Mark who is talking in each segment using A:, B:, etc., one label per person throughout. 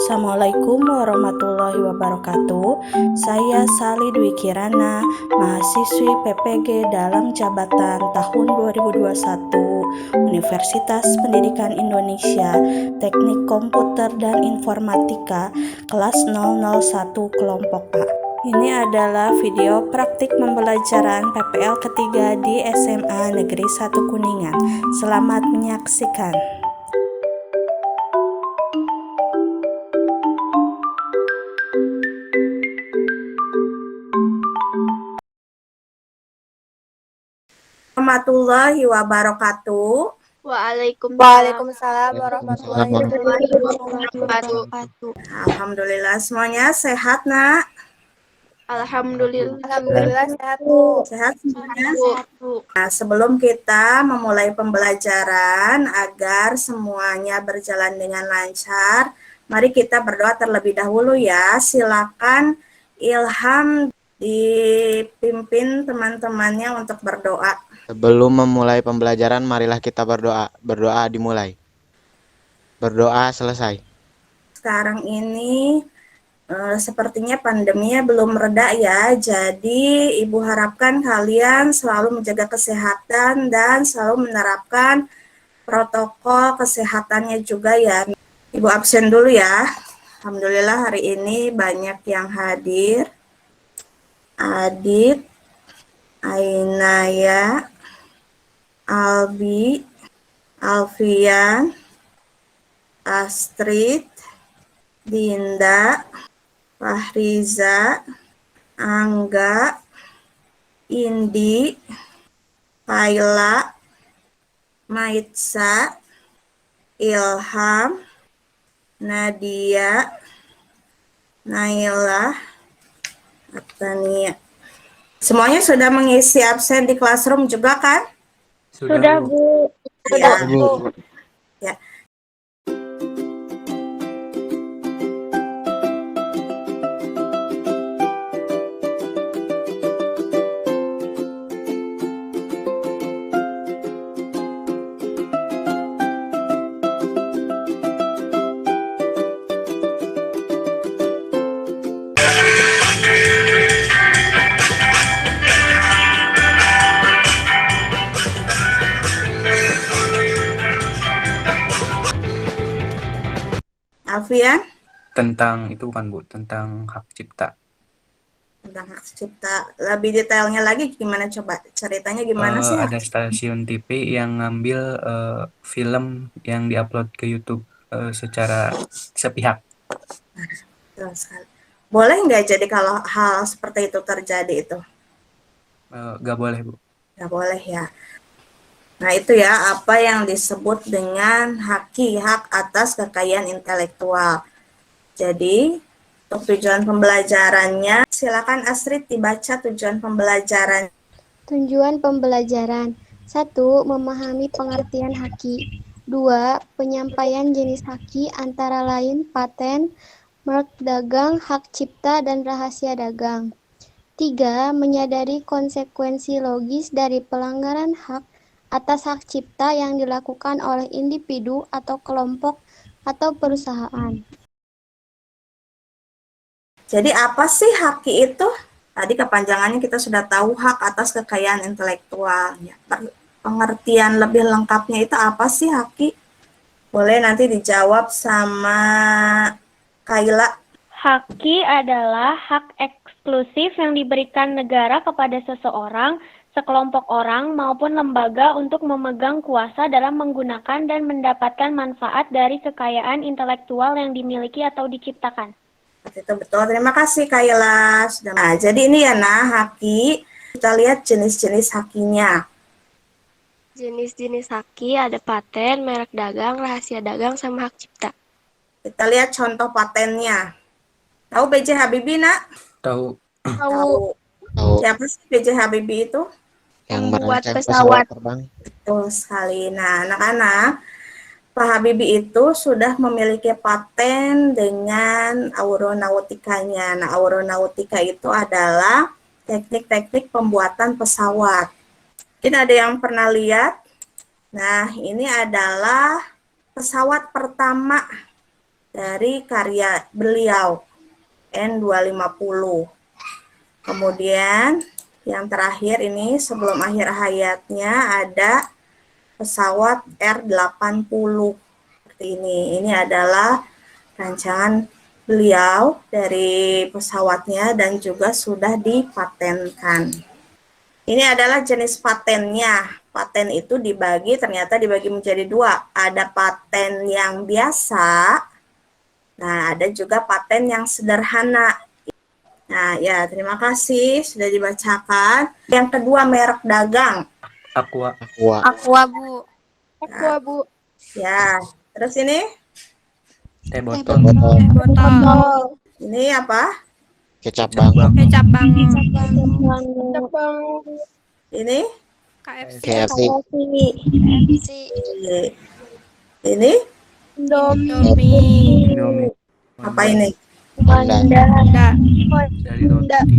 A: Assalamualaikum warahmatullahi wabarakatuh. Saya Sali Dwi Kirana, mahasiswi PPG dalam jabatan tahun 2021, Universitas Pendidikan Indonesia, Teknik Komputer dan Informatika, kelas 001 kelompok A. Ini adalah video praktik pembelajaran PPL ketiga di SMA Negeri 1 Kuningan. Selamat menyaksikan. Warahmatullahi wabarakatuh.
B: Waalaikumsalam warahmatullahi wabarakatuh.
A: Alhamdulillah semuanya sehat, Nak?
B: Alhamdulillah sehat, Bu.
A: Sehat semuanya? Nah, sebelum kita memulai pembelajaran agar semuanya berjalan dengan lancar, mari kita berdoa terlebih dahulu ya. Silakan Ilham dipimpin teman-temannya untuk berdoa.
C: Sebelum memulai pembelajaran, marilah kita berdoa. Berdoa dimulai. Berdoa selesai.
A: Sekarang ini sepertinya pandeminya belum reda ya, jadi Ibu harapkan kalian selalu menjaga kesehatan dan selalu menerapkan protokol kesehatannya juga ya. Ibu absen dulu ya. Alhamdulillah hari ini banyak yang hadir. Adit, Ainaya, Albi, Alfian, Astrid, Dinda, Fahriza, Angga, Indi, Kaila, Maitsa, Ilham, Nadia, Naila, Tania. Semuanya sudah mengisi absen di classroom juga kan?
B: Sudah, Bu.
A: Ya.
C: Bu.
A: Ya. Alfian?
D: Tentang itu kan Bu, tentang hak cipta.
A: Tentang hak cipta. Lebih detailnya lagi gimana coba? Ceritanya gimana sih?
D: Ada stasiun TV yang ngambil film yang diupload ke YouTube secara sepihak.
A: Betul sekali. Boleh nggak jadi kalau hal seperti itu terjadi itu?
D: Nggak boleh Bu.
A: Nggak boleh ya. Nah itu ya apa yang disebut dengan hak atas kekayaan intelektual. Jadi untuk tujuan pembelajarannya, silakan Astrid dibaca tujuan pembelajaran.
B: Tujuan pembelajaran 1. Memahami pengertian haki. 2. Penyampaian jenis haki antara lain paten, merek dagang, hak cipta, dan rahasia dagang. 3. Menyadari konsekuensi logis dari pelanggaran hak atas hak cipta yang dilakukan oleh individu atau kelompok atau perusahaan.
A: Jadi apa sih haki itu? Tadi kepanjangannya kita sudah tahu, hak atas kekayaan intelektual. Ya, pengertian lebih lengkapnya itu apa sih haki? Boleh nanti dijawab sama Kaila.
E: Haki adalah hak eksklusif yang diberikan negara kepada seseorang, sekelompok orang, maupun lembaga untuk memegang kuasa dalam menggunakan dan mendapatkan manfaat dari kekayaan intelektual yang dimiliki atau diciptakan.
A: Itu betul, terima kasih Kaila. Nah, jadi ini ya haki. Kita lihat jenis-jenis hakinya.
B: Jenis-jenis haki ada paten, merek dagang, rahasia dagang, sama hak cipta.
A: Kita lihat contoh patennya. Tahu B.J. Habibie, Nak?
D: Tahu.
A: Tahu. Siapa sih B.J. Habibie itu?
C: Yang
B: Membuat
C: merancang
B: pesawat
C: terbang.
A: Betul sekali. Nah, anak-anak, Pak Habibie itu sudah memiliki paten dengan aeronautikanya. Nah, aeronautika itu adalah teknik-teknik pembuatan pesawat. Mungkin ada yang pernah lihat. Nah, ini adalah pesawat pertama dari karya beliau N250. Kemudian yang terakhir ini sebelum akhir hayatnya ada pesawat R80 seperti ini. Ini adalah rancangan beliau dari pesawatnya dan juga sudah dipatenkan. Ini adalah jenis patennya. Paten itu ternyata dibagi menjadi dua. Ada paten yang biasa, nah ada juga paten yang sederhana. Nah ya, terima kasih sudah dibacakan. Yang kedua, merek dagang.
D: Aqua.
B: Aqua, Bu. Aqua, Bu.
A: Ya, terus ini?
D: Teh botol.
B: Botol.
A: Ini apa?
C: Kecap banget.
B: Kecap banget.
A: Ini?
B: KFC.
C: KFC.
B: KFC.
A: Ini?
B: Indomie.
D: Indomie.
A: Apa ini?
C: Anda.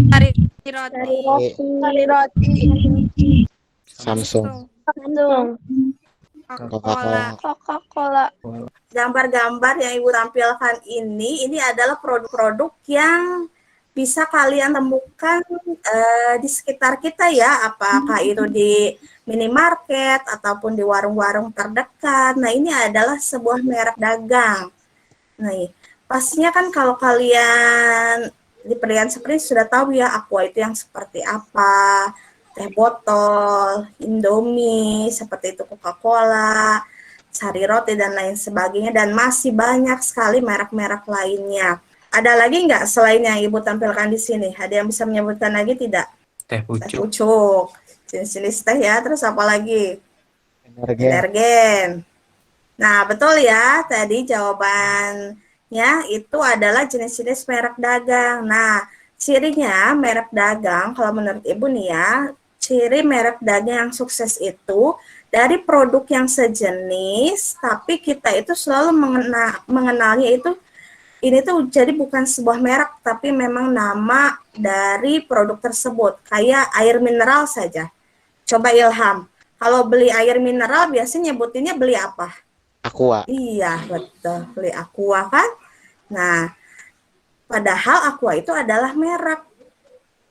D: Dari roti.
B: Sari roti.
C: Samsung.
B: Coca-Cola.
A: Gambar-gambar yang Ibu tampilkan ini adalah produk-produk yang bisa kalian temukan di sekitar kita ya, apakah itu di minimarket ataupun di warung-warung terdekat. Nah, ini adalah sebuah merek dagang. Nah, pastinya kan kalau kalian di pilihan seperti sudah tahu ya, Aqua itu yang seperti apa, teh botol, Indomie, seperti itu Coca-Cola, sari roti, dan lain sebagainya, dan masih banyak sekali merek-merek lainnya. Ada lagi nggak selain yang Ibu tampilkan di sini? Ada yang bisa menyebutkan lagi tidak?
D: Teh
A: Teh
D: pucuk.
A: pucuk, jenis-jenis teh ya, terus apa lagi?
C: Energen.
A: Energen. Nah, betul ya, tadi jawabannya itu adalah jenis-jenis merek dagang. Nah, cirinya merek dagang, kalau menurut Ibu nih ya, ciri merek dagang yang sukses itu dari produk yang sejenis, tapi kita itu selalu mengenalnya itu, ini tuh jadi bukan sebuah merek, tapi memang nama dari produk tersebut, kayak air mineral saja. Coba Ilham, kalau beli air mineral biasanya nyebutinnya beli apa?
C: Aqua.
A: Iya, betul, beli Aqua kan? Nah, padahal Aqua itu adalah merek.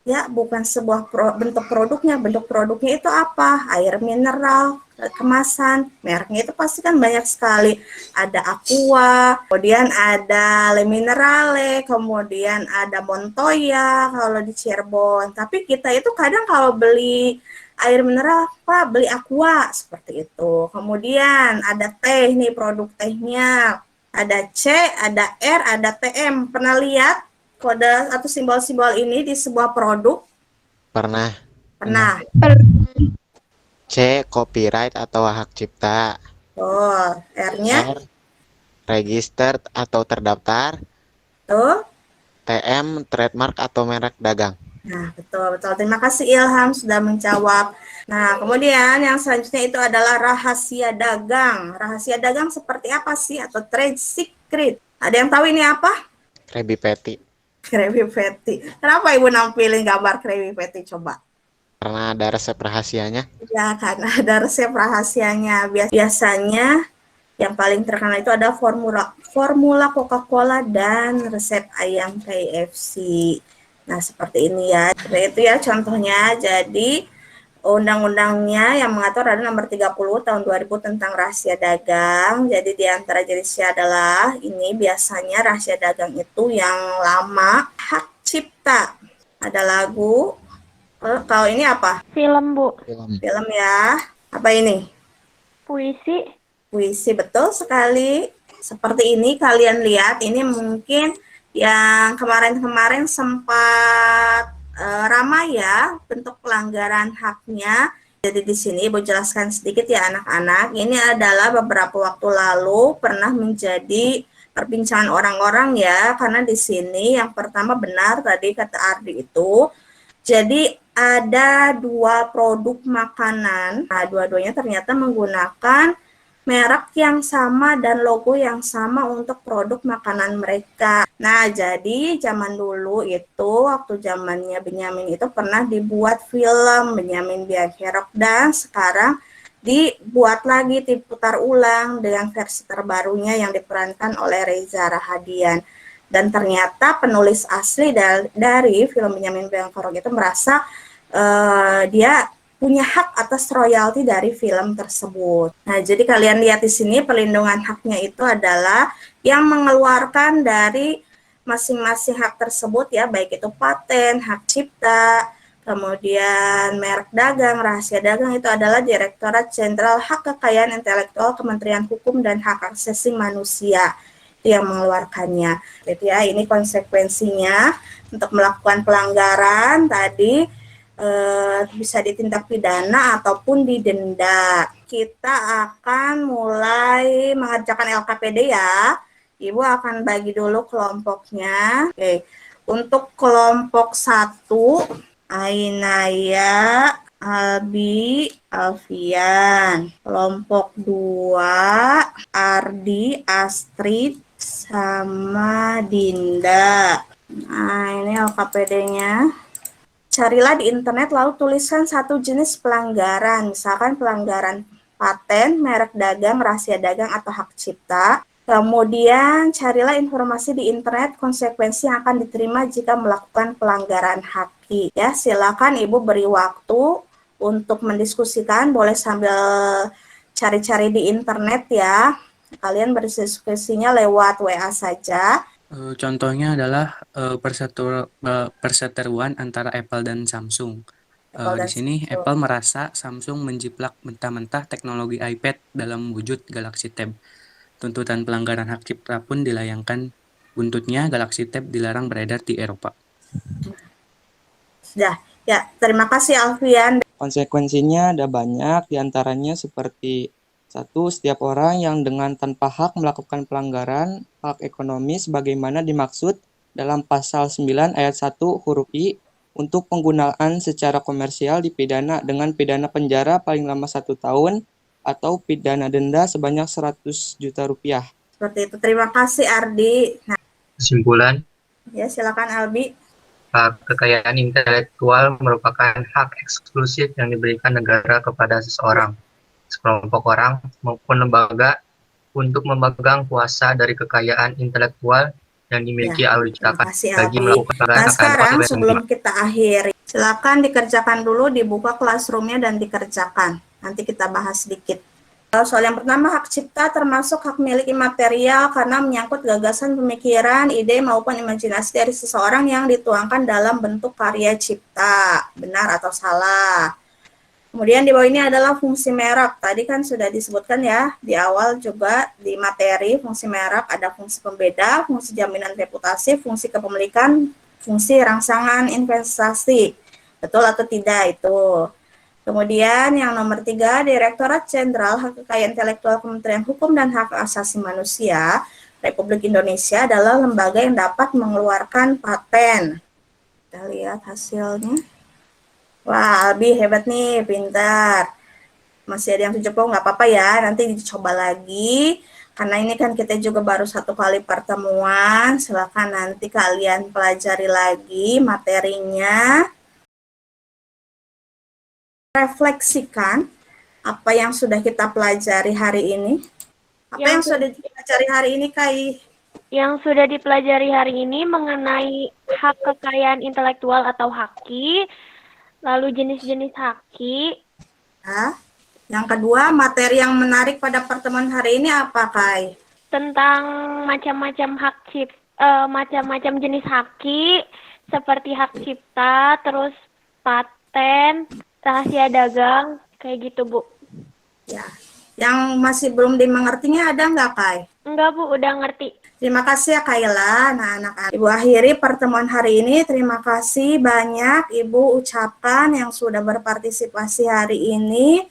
A: Ya, bukan sebuah bentuk produknya. Bentuk produknya itu apa? Air mineral, kemasan. Mereknya itu pasti kan banyak sekali. Ada Aqua, kemudian ada Le Minerale, kemudian ada Montoya kalau di Cirebon. Tapi kita itu kadang kalau beli air mineral, Pak, beli Aqua, seperti itu. Kemudian ada teh nih, produk tehnya. Ada C, ada R, ada TM. Pernah lihat kode atau simbol-simbol ini di sebuah produk?
C: Pernah.
A: Pernah.
C: C. Copyright atau hak cipta.
A: Tuh, R-nya
C: R. Registered atau terdaftar.
A: tuh.
C: TM. Trademark atau merek dagang.
A: Nah, betul. Terima kasih Ilham sudah menjawab. Nah, kemudian yang selanjutnya itu adalah rahasia dagang. Rahasia dagang seperti apa sih? Atau trade secret. Ada yang tahu ini apa?
C: Krabby Patty.
A: Krabby Patty. Kenapa Ibu nampilin gambar Krabby Patty? Coba.
C: Karena ada resep rahasianya.
A: Ya, karena ada resep rahasianya. Biasanya yang paling terkenal itu ada formula Coca-Cola dan resep ayam KFC. Nah, seperti ini ya. Seperti itu ya contohnya. Jadi, undang-undangnya yang mengatur ada nomor 30 tahun 2000 tentang rahasia dagang. Jadi, di antara jenisnya adalah ini biasanya rahasia dagang itu yang lama, hak cipta. Ada lagu. Kalau ini apa?
E: Film, Bu.
A: Film ya. Apa ini?
E: Puisi.
A: Puisi, betul sekali. Seperti ini kalian lihat, ini mungkin yang kemarin-kemarin sempat ramai ya bentuk pelanggaran haknya. Jadi di sini Ibu jelaskan sedikit ya anak-anak. Ini adalah beberapa waktu lalu pernah menjadi perbincangan orang-orang ya, karena di sini yang pertama benar tadi kata Ardi itu. Jadi ada dua produk makanan. Nah, dua-duanya ternyata menggunakan merek yang sama dan logo yang sama untuk produk makanan mereka. Nah, jadi zaman dulu itu, waktu zamannya Benyamin itu pernah dibuat film Benyamin Biakhirok, dan sekarang dibuat lagi, diputar ulang dengan versi terbarunya yang diperankan oleh Reza Rahadian. Dan ternyata penulis asli dari film Benyamin Bengkorok itu merasa dia punya hak atas royalti dari film tersebut. Nah, jadi kalian lihat di sini perlindungan haknya itu adalah yang mengeluarkan dari masing-masing hak tersebut ya, baik itu paten, hak cipta, kemudian merek dagang, rahasia dagang itu adalah Direktorat Jenderal Hak Kekayaan Intelektual Kementerian Hukum dan Hak Asasi Manusia itu yang mengeluarkannya. Jadi ya, ini konsekuensinya untuk melakukan pelanggaran tadi bisa ditindak pidana ataupun didenda. Kita akan mulai mengerjakan LKPD ya. Ibu akan bagi dulu kelompoknya. Oke. Untuk kelompok 1, Ainaya, Albi, Alfian. Kelompok 2, Ardi, Astrid, sama Dinda. Nah, ini LKPD-nya. Carilah di internet lalu tuliskan satu jenis pelanggaran, misalkan pelanggaran paten, merek dagang, rahasia dagang, atau hak cipta. Kemudian carilah informasi di internet konsekuensi yang akan diterima jika melakukan pelanggaran HAKI. Ya, silakan Ibu beri waktu untuk mendiskusikan, boleh sambil cari-cari di internet ya. Kalian berdiskusinya lewat WA saja.
D: Contohnya adalah perseteruan antara Apple dan Samsung. Di sini Apple merasa Samsung menjiplak mentah-mentah teknologi iPad dalam wujud Galaxy Tab. Tuntutan pelanggaran hak cipta pun dilayangkan. Buntutnya, Galaxy Tab dilarang beredar di Eropa.
A: Sudah, ya terima kasih Alfian.
F: Konsekuensinya ada banyak, diantaranya seperti 1. Setiap orang yang dengan tanpa hak melakukan pelanggaran hak ekonomi sebagaimana dimaksud dalam pasal 9 ayat 1 huruf I untuk penggunaan secara komersial dipidana dengan pidana penjara paling lama 1 tahun atau pidana denda sebanyak 100 juta rupiah.
A: Seperti itu. Terima kasih Ardi. Nah,
G: Kesimpulan,
A: ya silakan Albi.
G: hak kekayaan intelektual merupakan hak eksklusif yang diberikan negara kepada seseorang, sekelompok orang, maupun lembaga untuk memegang kuasa dari kekayaan intelektual yang dimiliki oleh diciptakan bagi melakukan pelanggaran
A: Nah, sekarang
G: hak
A: sebelum kita akhiri, silakan dikerjakan dulu, dibuka classroom-nya dan dikerjakan. Nanti kita bahas sedikit. Soal yang pertama, hak cipta termasuk hak milik imaterial karena menyangkut gagasan, pemikiran, ide maupun imajinasi dari seseorang yang dituangkan dalam bentuk karya cipta. Benar atau salah? Kemudian di bawah ini adalah fungsi merek. Tadi kan sudah disebutkan ya, di awal juga di materi fungsi merek ada fungsi pembeda, fungsi jaminan reputasi, fungsi kepemilikan, fungsi rangsangan investasi. Betul atau tidak itu? Kemudian yang nomor 3, Direktorat Jenderal Hak Kekayaan Intelektual Kementerian Hukum dan Hak Asasi Manusia Republik Indonesia adalah lembaga yang dapat mengeluarkan paten. Kita lihat hasilnya. Wah, Albi hebat nih, pintar. Masih ada yang 70, nggak apa-apa ya, nanti dicoba lagi. Karena ini kan kita juga baru 1 kali pertemuan, silakan nanti kalian pelajari lagi materinya. Refleksikan apa yang sudah kita pelajari hari ini. Apa yang sudah dipelajari hari ini, Kai?
E: Yang sudah dipelajari hari ini mengenai hak kekayaan intelektual atau HAKI, lalu jenis-jenis HAKI.
A: Nah, yang kedua, materi yang menarik pada pertemuan hari ini apa, Kai?
E: Tentang macam-macam macam-macam jenis HAKI, seperti hak cipta, terus paten, rahasia dagang, kayak gitu, Bu.
A: Ya, yang masih belum dimengertinya ada nggak, Kai?
E: Enggak, Bu, udah ngerti.
A: Terima kasih ya, Kaila. Nah, anak-anak, Ibu akhiri pertemuan hari ini. Terima kasih banyak Ibu ucapkan yang sudah berpartisipasi hari ini.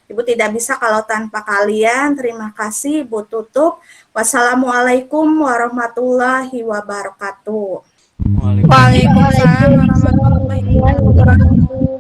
A: Ibu tidak bisa kalau tanpa kalian. Terima kasih, Ibu tutup. Wassalamualaikum warahmatullahi wabarakatuh.
H: Waalaikumsalam warahmatullahi wabarakatuh.